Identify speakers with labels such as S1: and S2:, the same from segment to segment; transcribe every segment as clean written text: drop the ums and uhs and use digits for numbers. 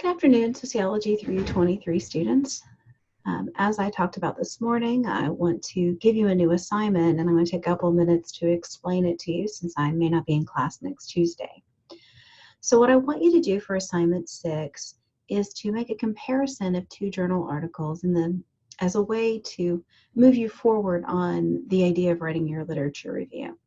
S1: Good afternoon, Sociology 323 students. As I talked about this morning, I want to give you a new assignment, and I'm going to take a couple minutes to explain it to you since I may not be in class next Tuesday. So what I want you to do for assignment 6 is to make a comparison of two journal articles and then as a way to move you forward on the idea of writing your literature review.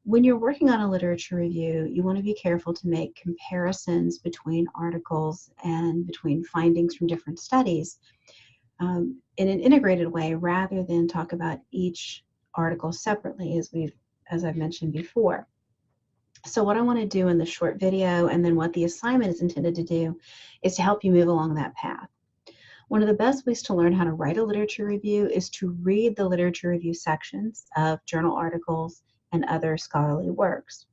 S1: When you're working on a literature review, you want to be careful to make comparisons between articles and between findings from different studies in an integrated way rather than talk about each article separately as I've mentioned before. So what I want to do in this short video and then what the assignment is intended to do is to help you move along that path. One of the best ways to learn how to write a literature review is to read the literature review sections of journal articles and other scholarly works.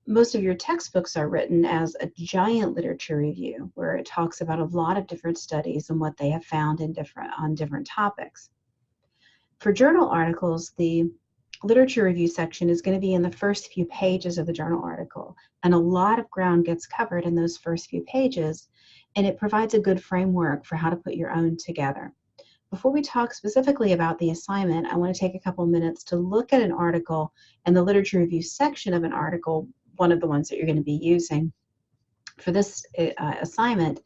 S1: Most of your textbooks are written as a giant literature review where it talks about a lot of different studies and what they have found on different topics. For journal articles, the literature review section is going to be in the first few pages of the journal article, and a lot of ground gets covered in those first few pages, and it provides a good framework for how to put your own together. Before we talk specifically about the assignment, I want to take a couple minutes to look at an article and the literature review section of an article, one of the ones that you're going to be using for this assignment,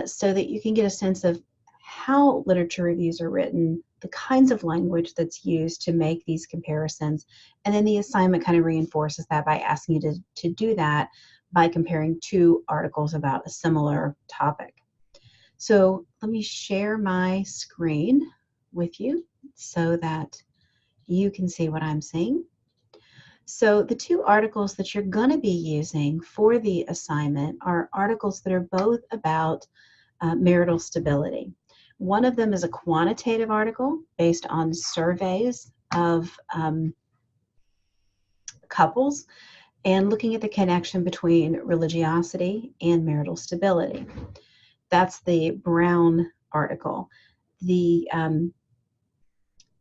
S1: so that you can get a sense of how literature reviews are written, the kinds of language that's used to make these comparisons, and then the assignment kind of reinforces that by asking you to do that by comparing two articles about a similar topic. So let me share my screen with you so that you can see what I'm seeing. So the two articles that you're going to be using for the assignment are articles that are both about marital stability. One of them is a quantitative article based on surveys of couples and looking at the connection between religiosity and marital stability. That's the Brown article. The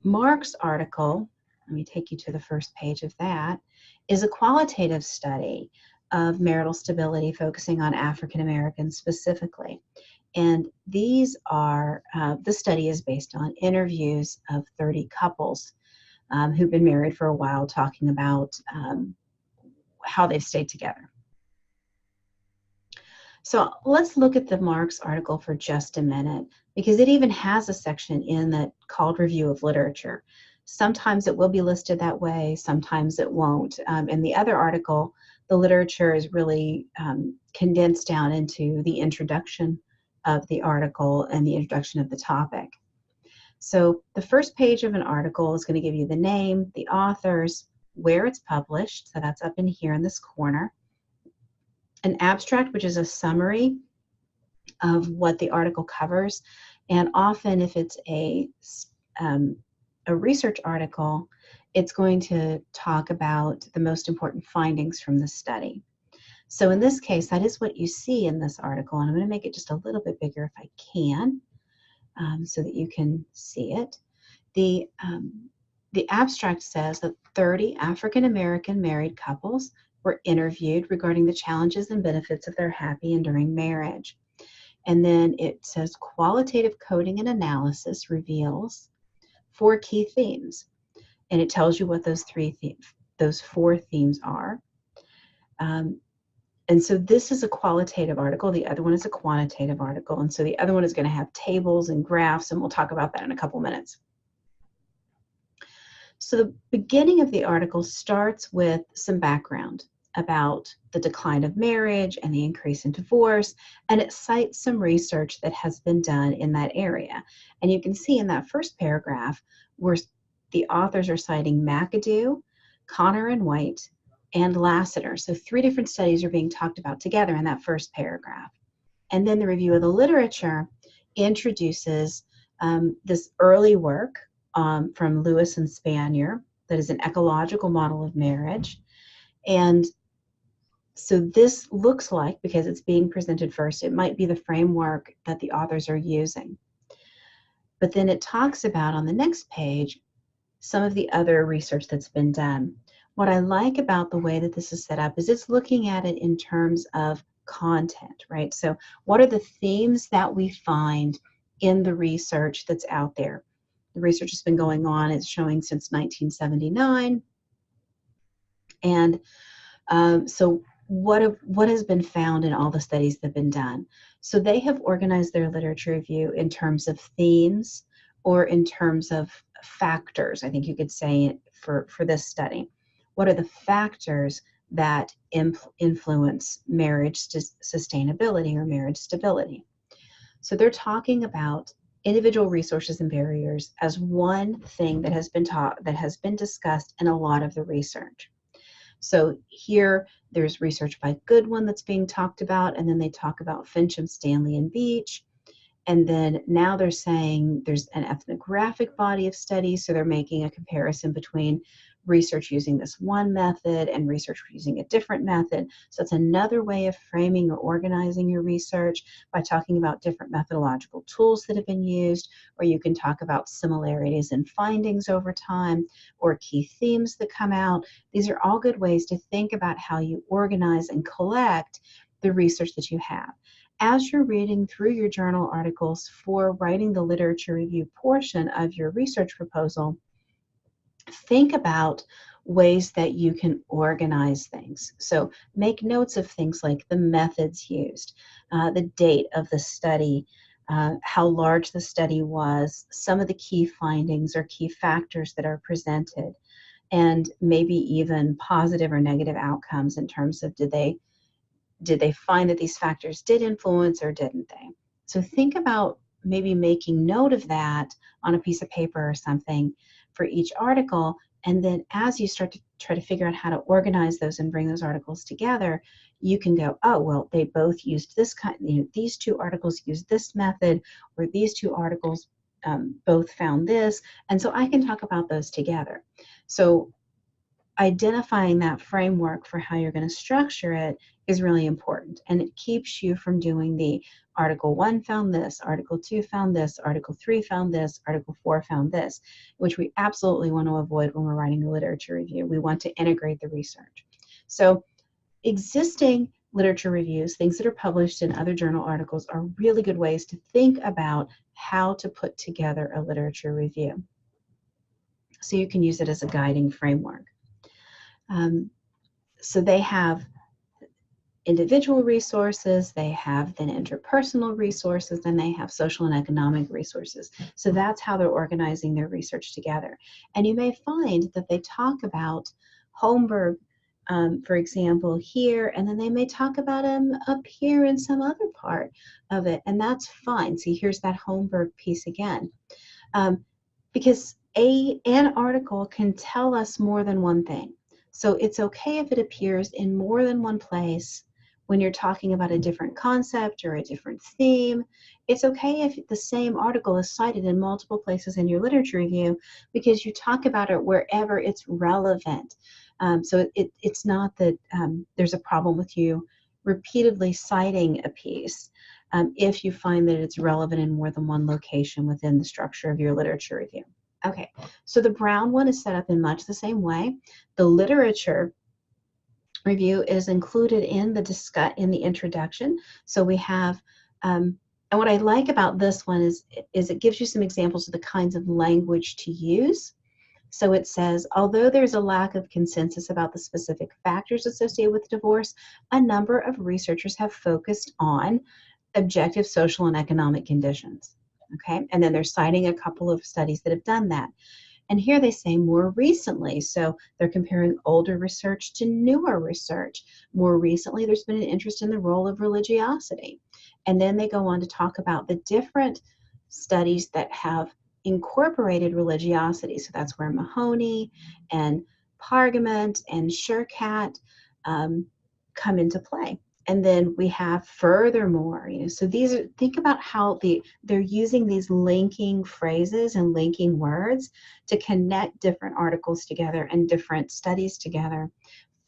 S1: Marks article, let me take you to the first page of that, is a qualitative study of marital stability focusing on African Americans specifically. And these are, the study is based on interviews of 30 couples who've been married for a while, talking about how they've stayed together. So let's look at the Marks article for just a minute, because it even has a section in that called Review of Literature. Sometimes it will be listed that way, sometimes it won't. In the other article, the literature is really condensed down into the introduction of the article and the introduction of the topic. So the first page of an article is going to give you the name, the authors, where it's published, so that's up in here in this corner. An abstract, which is a summary of what the article covers, and often if it's a research article, it's going to talk about the most important findings from the study. So in this case, that is what you see in this article, and I'm going to make it just a little bit bigger if I can, so that you can see it. The abstract says that 30 African American married couples were interviewed regarding the challenges and benefits of their happy enduring marriage. And then it says qualitative coding and analysis reveals 4 key themes. And it tells you what those 4 themes are. And so this is a qualitative article. The other one is a quantitative article. And so the other one is going to have tables and graphs, and we'll talk about that in a couple minutes. So the beginning of the article starts with some background about the decline of marriage and the increase in divorce, and it cites some research that has been done in that area. And you can see in that first paragraph where the authors are citing McAdoo, Connor and White, and Lassiter. So 3 different studies are being talked about together in that first paragraph. And then the review of the literature introduces this early work from Lewis and Spanier that is an ecological model of marriage. And so this looks like, because it's being presented first, it might be the framework that the authors are using. But then it talks about, on the next page, some of the other research that's been done. What I like about the way that this is set up is it's looking at it in terms of content, right? So what are the themes that we find in the research that's out there? The research has been going on, it's showing since 1979. And so what has been found in all the studies that have been done? So they have organized their literature review in terms of themes or in terms of factors, I think you could say, for this study. What are the factors that influence marriage sustainability or marriage stability? So they're talking about individual resources and barriers as one thing that has been taught, that has been discussed in a lot of the research. So here there's research by Goodwin that's being talked about, and then they talk about Fincham, Stanley, and Beach. And then now they're saying there's an ethnographic body of studies, so they're making a comparison between research using this one method and research using a different method. So it's another way of framing or organizing your research by talking about different methodological tools that have been used, or you can talk about similarities and findings over time, or key themes that come out. These are all good ways to think about how you organize and collect the research that you have. As you're reading through your journal articles for writing the literature review portion of your research proposal, think about ways that you can organize things. So make notes of things like the methods used, the date of the study, how large the study was, some of the key findings or key factors that are presented, and maybe even positive or negative outcomes in terms of did they find that these factors did influence or didn't they? So think about maybe making note of that on a piece of paper or something for each article. And then as you start to try to figure out how to organize those and bring those articles together, you can go, oh, well, they both used this kind, these two articles used this method, or these two articles both found this. And so I can talk about those together. So identifying that framework for how you're going to structure it is really important, and it keeps you from doing the Article 1 found this, Article 2 found this, Article 3 found this, Article 4 found this, which we absolutely want to avoid when we're writing a literature review. We want to integrate the research. So existing literature reviews, things that are published in other journal articles, are really good ways to think about how to put together a literature review. So you can use it as a guiding framework. So they have individual resources, they have then interpersonal resources, and they have social and economic resources. So that's how they're organizing their research together. And you may find that they talk about Holmberg, for example, here, and then they may talk about him up here in some other part of it, and that's fine. See, here's that Holmberg piece again. Because an article can tell us more than one thing. So it's okay if it appears in more than one place when you're talking about a different concept or a different theme. It's okay if the same article is cited in multiple places in your literature review, because you talk about it wherever it's relevant. So it's not that there's a problem with you repeatedly citing a piece if you find that it's relevant in more than one location within the structure of your literature review. Okay, so the brown one is set up in much the same way. The literature review is included in the introduction. So we have, and what I like about this one is it gives you some examples of the kinds of language to use. So it says, although there's a lack of consensus about the specific factors associated with divorce, a number of researchers have focused on objective social and economic conditions. Okay, and then they're citing a couple of studies that have done that. And here they say more recently, so they're comparing older research to newer research. More recently, there's been an interest in the role of religiosity. And then they go on to talk about the different studies that have incorporated religiosity. So that's where Mahoney and Pargament and Shurkat come into play. And then we have furthermore, so these are, think about how they're using these linking phrases and linking words to connect different articles together and different studies together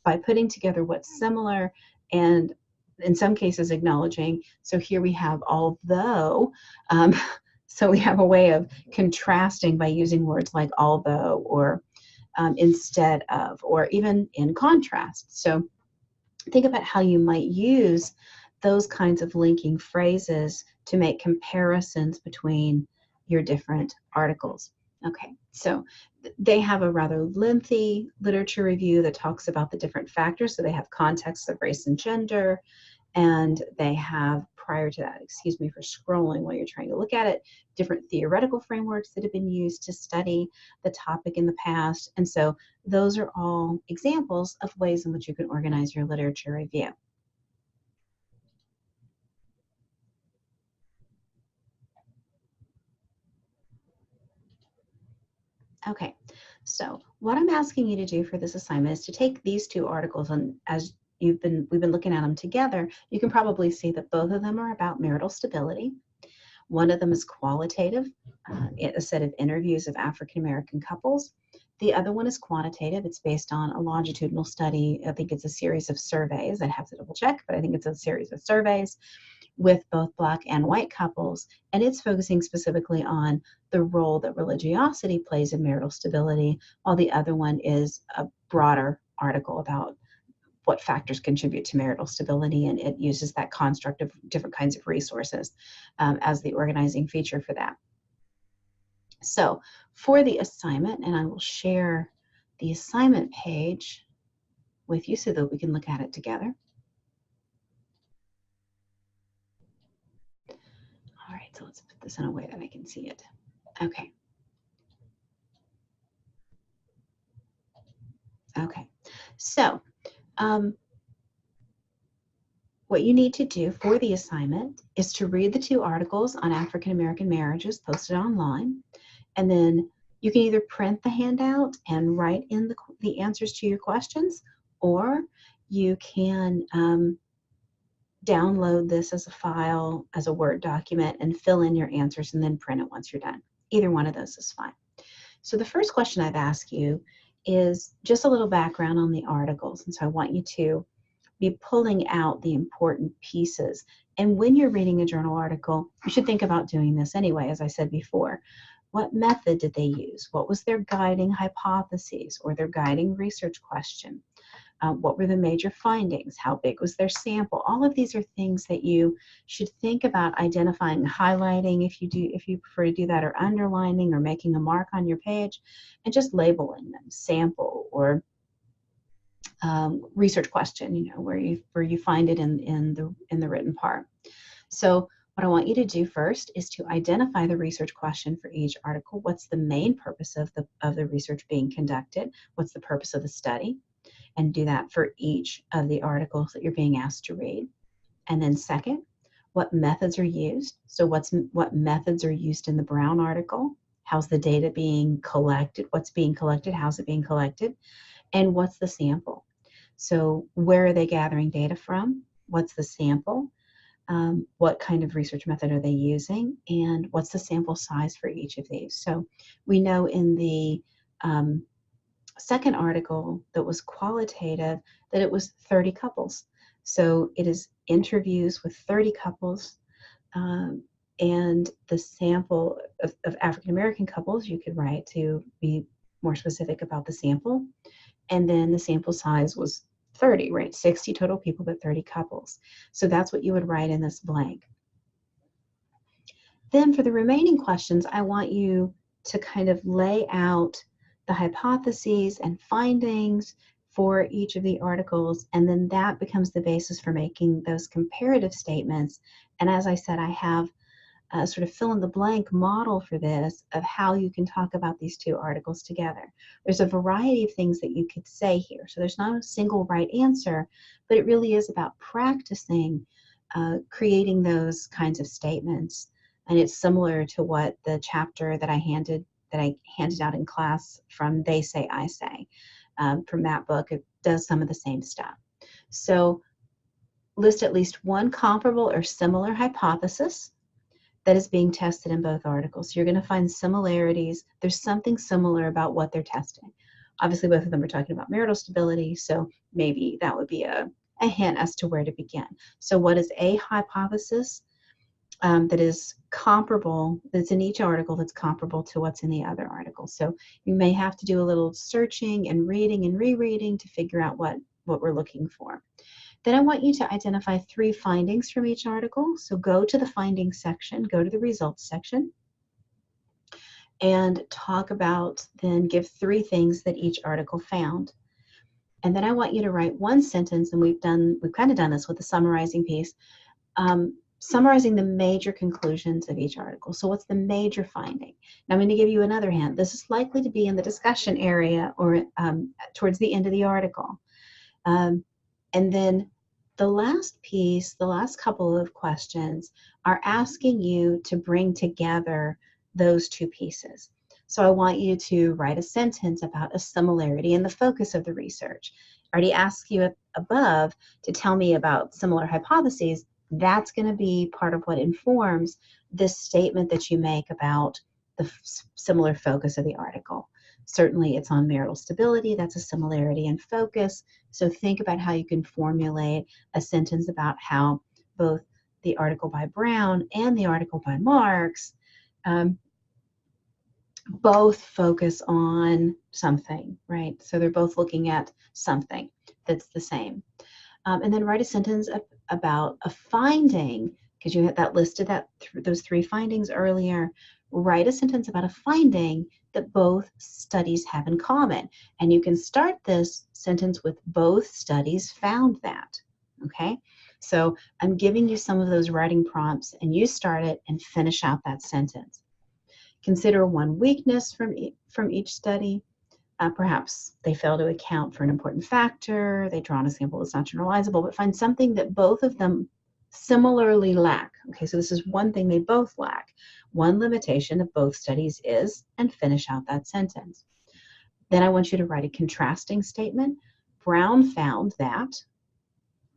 S1: by putting together what's similar and in some cases acknowledging. So here we have although, so we have a way of contrasting by using words like although or instead of, or even in contrast. So think about how you might use those kinds of linking phrases to make comparisons between your different articles. Okay, so they have a rather lengthy literature review that talks about the different factors. So they have context of race and gender, and they have, prior to that, excuse me for scrolling while you're trying to look at it, different theoretical frameworks that have been used to study the topic in the past. And so those are all examples of ways in which you can organize your literature review. Okay, so what I'm asking you to do for this assignment is to take these two articles, and as we've been looking at them together, you can probably see that both of them are about marital stability. One of them is qualitative, a set of interviews of African American couples. The other one is quantitative. It's based on a longitudinal study. I think it's a series of surveys. I'd have to double check, but I think it's a series of surveys with both Black and white couples, and it's focusing specifically on the role that religiosity plays in marital stability, while the other one is a broader article about what factors contribute to marital stability, and it uses that construct of different kinds of resources as the organizing feature for that. So for the assignment, and I will share the assignment page with you so that we can look at it together. All right, so let's put this in a way that I can see it. Okay. Okay, so what you need to do for the assignment is to read the two articles on African American marriages posted online, and then you can either print the handout and write in the answers to your questions, or you can download this as a file, as a Word document, and fill in your answers and then print it once you're done. Either one of those is fine. So the first question I've asked you is just a little background on the articles. And so I want you to be pulling out the important pieces. And when you're reading a journal article, you should think about doing this anyway, as I said before. What method did they use? What was their guiding hypotheses or their guiding research question? What were the major findings? How big was their sample? All of these are things that you should think about identifying, highlighting if you prefer to do that, or underlining or making a mark on your page, and just labeling them, sample or research question, where you find it in the written part. So what I want you to do first is to identify the research question for each article. What's the main purpose of the research being conducted? What's the purpose of the study? And do that for each of the articles that you're being asked to read. And then second, what methods are used? So what methods are used in the Brown article? How's the data being collected? What's being collected? How's it being collected? And what's the sample? So where are they gathering data from? What's the sample? What kind of research method are they using? And what's the sample size for each of these? So we know in the second article that was qualitative that it was 30 couples. So it is interviews with 30 couples, and the sample of African American couples, you could write to be more specific about the sample. And then the sample size was 30, right? 60 total people, but 30 couples. So that's what you would write in this blank. Then for the remaining questions, I want you to kind of lay out the hypotheses and findings for each of the articles, and then that becomes the basis for making those comparative statements. And as I said, I have a sort of fill in the blank model for this of how you can talk about these two articles together. There's a variety of things that you could say here. So there's not a single right answer, but it really is about practicing creating those kinds of statements. And it's similar to what the chapter that I handed out in class from They Say, I Say. From that book, it does some of the same stuff. So list at least one comparable or similar hypothesis that is being tested in both articles. So you're going to find similarities. There's something similar about what they're testing. Obviously, both of them are talking about marital stability, so maybe that would be a hint as to where to begin. So what is a hypothesis that is comparable, that's in each article that's comparable to what's in the other article? So you may have to do a little searching and reading and rereading to figure out what we're looking for. Then I want you to identify 3 findings from each article. So go to the findings section, go to the results section, and talk about, then give 3 things that each article found. And then I want you to write 1 sentence, and we've kind of done this with the summarizing piece, summarizing the major conclusions of each article. So what's the major finding? Now I'm going to give you another hint. This is likely to be in the discussion area or towards the end of the article. And then the last piece, the last couple of questions are asking you to bring together those 2 pieces. So I want you to write a sentence about a similarity in the focus of the research. I already asked you above to tell me about similar hypotheses. That's going to be part of what informs this statement that you make about the similar focus of the article. Certainly it's on marital stability. That's a similarity in focus. So think about how you can formulate a sentence about how both the article by Brown and the article by Marks both focus on something, right? So they're both looking at something that's the same. And then write a sentence about a finding, because you had that listed, those 3 findings earlier. Write a sentence about a finding that both studies have in common. And you can start this sentence with both studies found that, okay? So I'm giving you some of those writing prompts, and you start it and finish out that sentence. Consider 1 weakness from each study. Perhaps they fail to account for an important factor, they draw on a sample that's not generalizable, but find something that both of them similarly lack. Okay, so this is 1 thing they both lack. 1 limitation of both studies is, and finish out that sentence. Then I want you to write a contrasting statement. Brown found that,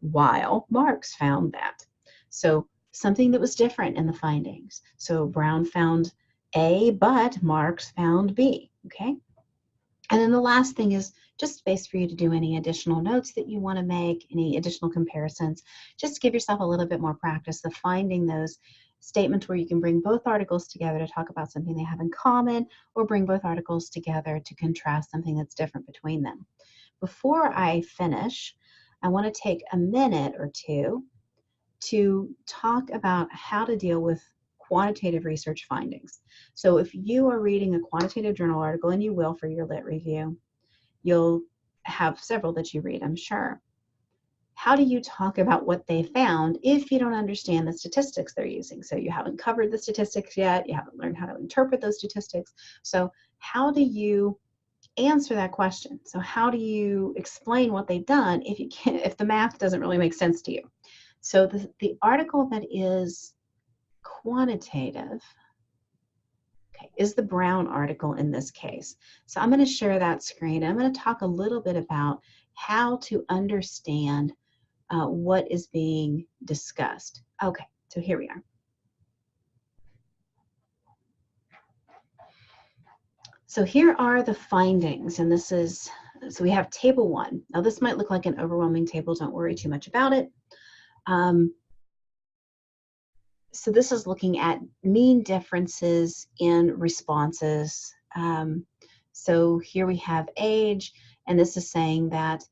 S1: while Marks found that. So something that was different in the findings. So Brown found A, but Marks found B, okay? And then the last thing is just space for you to do any additional notes that you want to make, any additional comparisons. Just give yourself a little bit more practice of finding those statements where you can bring both articles together to talk about something they have in common, or bring both articles together to contrast something that's different between them. Before I finish, I want to take a minute or 2 to talk about how to deal with quantitative research findings. So if you are reading a quantitative journal article, and you will for your lit review, you'll have several that you read, I'm sure. How do you talk about what they found if you don't understand the statistics they're using? So you haven't covered the statistics yet, you haven't learned how to interpret those statistics. So how do you answer that question? So how do you explain what they've done if the math doesn't really make sense to you? So the article that is quantitative, okay, is the Brown article in this case. So I'm going to share that screen. I'm going to talk a little bit about how to understand what is being discussed. Okay, so here we are. So here are the findings, and this is, so we have table 1. Now this might look like an overwhelming table. Don't worry too much about it. So this is looking at mean differences in responses. So here we have age, and this is saying that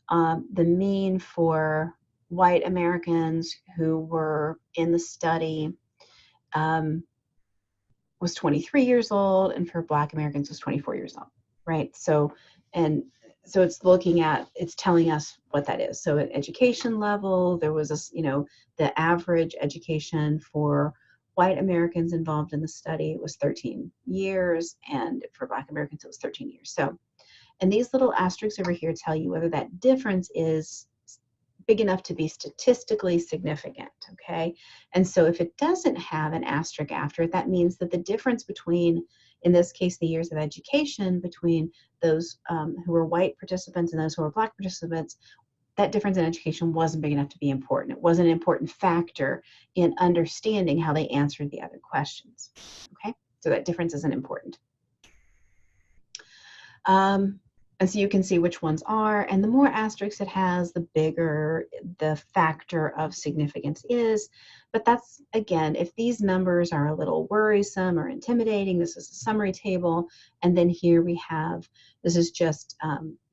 S1: the mean for white Americans who were in the study was 23 years old, and for Black Americans was 24 years old, right? So it's looking at, it's telling us what that is. So at education level, there was the average education for white Americans involved in the study was 13 years, and for Black Americans it was 13 years. So, and these little asterisks over here tell you whether that difference is big enough to be statistically significant, okay? And so if it doesn't have an asterisk after it, that means that the difference between, in this case, the years of education between those who were white participants and those who were Black participants, that difference in education wasn't big enough to be important. It wasn't an important factor in understanding how they answered the other questions, okay? So that difference isn't important. And so you can see which ones are, and the more asterisks it has, the bigger the factor of significance is. But that's, again, if these numbers are a little worrisome or intimidating, this is a summary table. And then here we have, this is just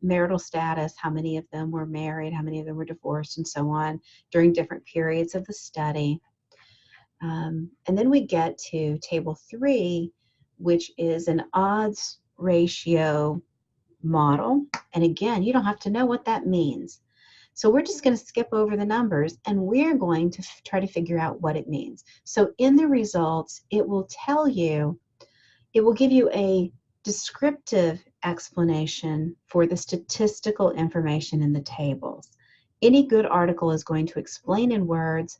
S1: marital status, how many of them were married, how many of them were divorced, and so on during different periods of the study. And then we get to table 3, which is an odds ratio model. And again, you don't have to know what that means. So we're just going to skip over the numbers and we're going to try to figure out what it means. So in the results, it will tell you, it will give you a descriptive explanation for the statistical information in the tables. Any good article is going to explain in words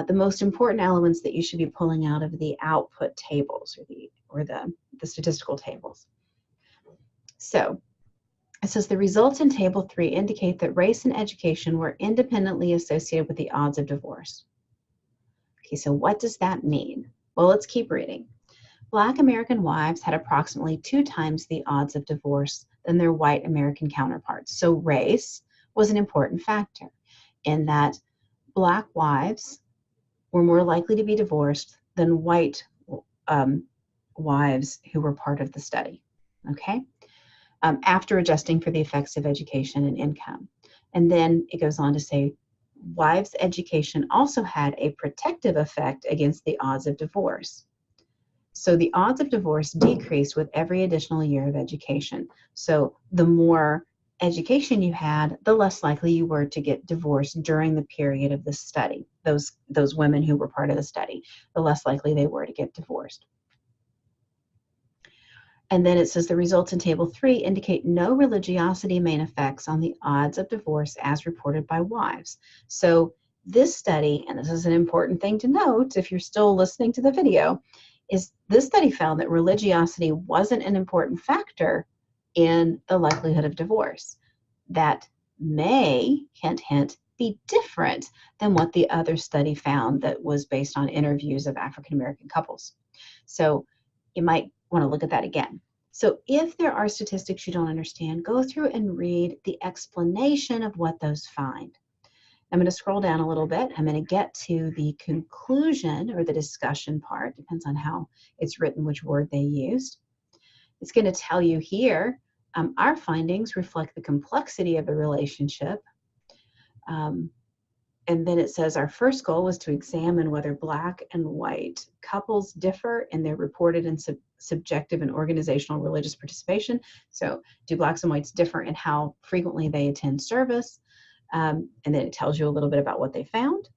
S1: the most important elements that you should be pulling out of the output tables or the statistical tables. So it says the results in table 3 indicate that race and education were independently associated with the odds of divorce. Okay, so what does that mean? Well, let's keep reading. Black American wives had approximately 2 times the odds of divorce than their white American counterparts. So race was an important factor in that Black wives were more likely to be divorced than white wives who were part of the study. Okay? After adjusting for the effects of education and income. And then it goes on to say, wives' education also had a protective effect against the odds of divorce. So the odds of divorce decreased with every additional year of education. So the more education you had, the less likely you were to get divorced during the period of the study. Those women who were part of the study, the less likely they were to get divorced. And then it says the results in table 3 indicate no religiosity main effects on the odds of divorce as reported by wives. So this study, and this is an important thing to note if you're still listening to the video, is this study found that religiosity wasn't an important factor in the likelihood of divorce. That may, hint, hint, be different than what the other study found that was based on interviews of African American couples. So you might want to look at that again. So if there are statistics you don't understand, go through and read the explanation of what those find. I'm going to scroll down a little bit. I'm going to get to the conclusion or the discussion part, depends on how it's written, which word they used. It's going to tell you here, our findings reflect the complexity of the relationship. And then it says our first goal was to examine whether Black and white couples differ in their reported and subjective and organizational religious participation. So do Blacks and whites differ in how frequently they attend service? And then it tells you a little bit about what they found.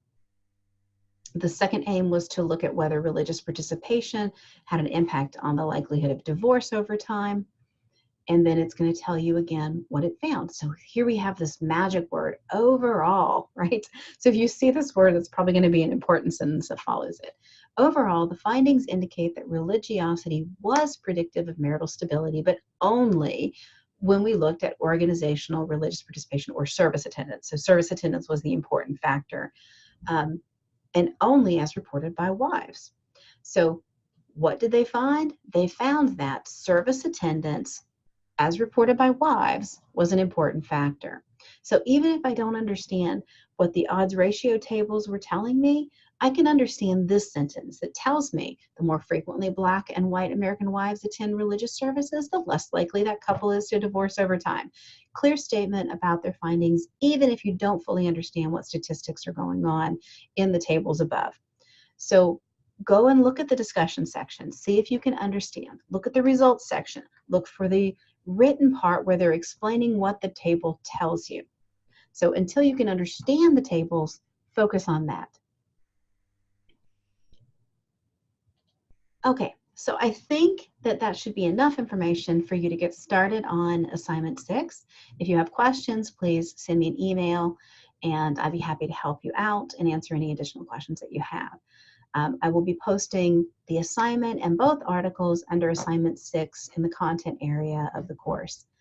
S1: The second aim was to look at whether religious participation had an impact on the likelihood of divorce over time. And then it's going to tell you again what it found. So here we have this magic word, overall, right? So if you see this word, that's probably going to be an important sentence that follows it. Overall, the findings indicate that religiosity was predictive of marital stability, but only when we looked at organizational religious participation or service attendance. So service attendance was the important factor, and only as reported by wives. So what did they find? They found that service attendance, as reported by wives, was an important factor. So even if I don't understand what the odds ratio tables were telling me, I can understand this sentence that tells me the more frequently Black and white American wives attend religious services, the less likely that couple is to divorce over time. Clear statement about their findings, even if you don't fully understand what statistics are going on in the tables above. So go and look at the discussion section, see if you can understand. Look at the results section. Look for the written part where they're explaining what the table tells you. So until you can understand the tables, focus on that. Okay, so I think that should be enough information for you to get started on assignment 6. If you have questions, please send me an email and I'd be happy to help you out and answer any additional questions that you have. I will be posting the assignment and both articles under assignment 6 in the content area of the course.